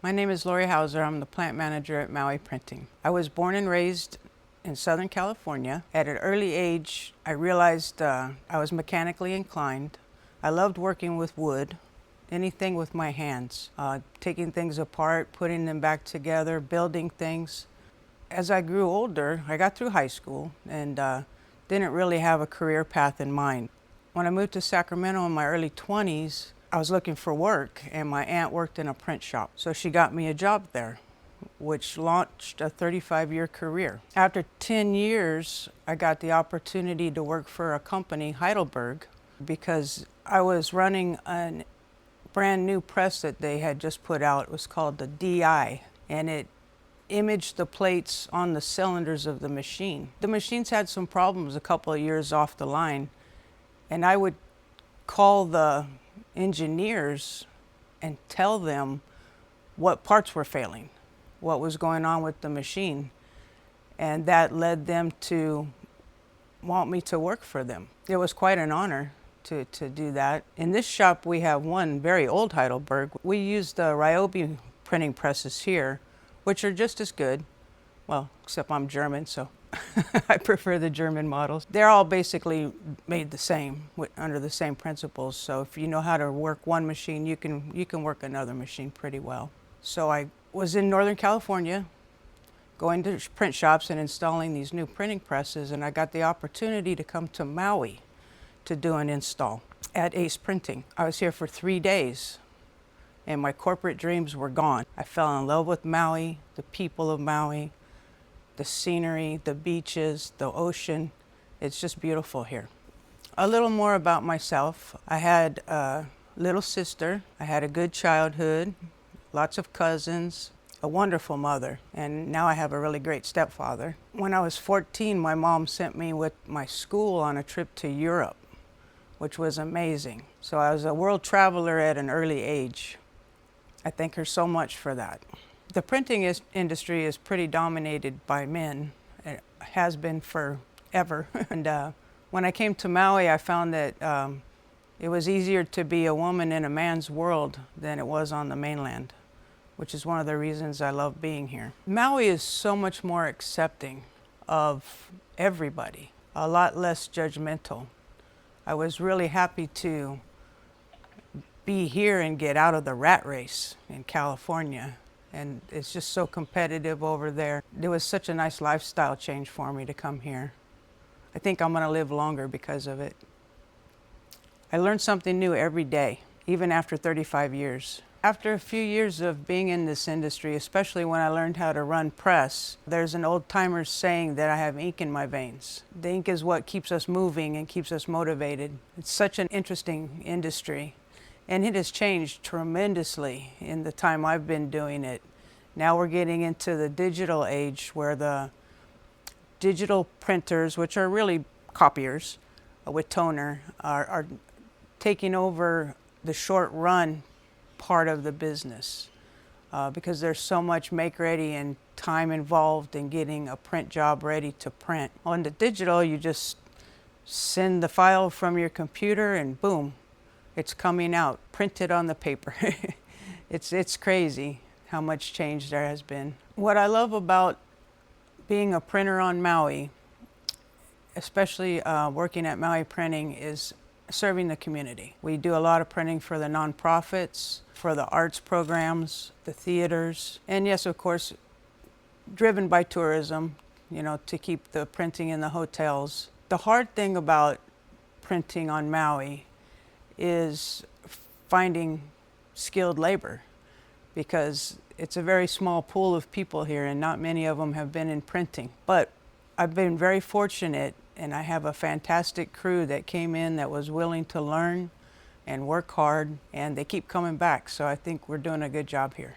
My name is Hauser. I'm the plant manager at Maui Printing. I was born and raised in Southern California. At an early age, I realized I was mechanically inclined. I loved working with wood, anything with my hands, taking things apart, putting them back together, building things. As I grew older, I got through high school and didn't really have a career path in mind. When I moved to Sacramento in my early 20s, I was looking for work, and my aunt worked in a print shop. So she got me a job there, which launched a 35-year career. After 10 years, I got the opportunity to work for a company, Heidelberg, because I was running a brand new press that they had just put out. It was called the DI, and it imaged the plates on the cylinders of the machine. The machines had some problems a couple of years off the line, and I would call the engineers and tell them what parts were failing, what was going on with the machine, and that led them to want me to work for them. It was quite an honor to do that. In this shop we have one very old Heidelberg. We use the Ryobi printing presses here, which are just as good, well, except I'm German, so I prefer the German models. They're all basically made the same, under the same principles. So if you know how to work one machine, you can work another machine pretty well. So I was in Northern California, going to print shops and installing these new printing presses, and I got the opportunity to come to Maui to do an install at Ace Printing. I was here for 3 days, and my corporate dreams were gone. I fell in love with Maui, the people of Maui, the scenery, the beaches, the ocean. It's just beautiful here. A little more about myself. I had a little sister. I had a good childhood, lots of cousins, a wonderful mother, and now I have a really great stepfather. When I was 14, my mom sent me with my school on a trip to Europe, which was amazing. So I was a world traveler at an early age. I thank her so much for that. The printing industry is pretty dominated by men. It has been forever. And when I came to Maui, I found that it was easier to be a woman in a man's world than it was on the mainland, which is one of the reasons I love being here. Maui is so much more accepting of everybody, a lot less judgmental. I was really happy to be here and get out of the rat race in California. And it's just so competitive over there. It was such a nice lifestyle change for me to come here. I think I'm gonna live longer because of it. I learned something new every day, even after 35 years. After a few years of being in this industry, especially when I learned how to run press, there's an old-timer saying that I have ink in my veins. The ink is what keeps us moving and keeps us motivated. It's such an interesting industry. And it has changed tremendously in the time I've been doing it. Now we're getting into the digital age where the digital printers, which are really copiers with toner, are taking over the short run part of the business because there's so much make-ready and time involved in getting a print job ready to print. On the digital, you just send the file from your computer and boom, it's coming out, printed on the paper. It's crazy how much change there has been. What I love about being a printer on Maui, especially working at Maui Printing, is serving the community. We do a lot of printing for the nonprofits, for the arts programs, the theaters, and yes, of course, driven by tourism, you know, to keep the printing in the hotels. The hard thing about printing on Maui is finding skilled labor, because it's a very small pool of people here and not many of them have been in printing. But I've been very fortunate, and I have a fantastic crew that came in that was willing to learn and work hard, and they keep coming back, so I think we're doing a good job here.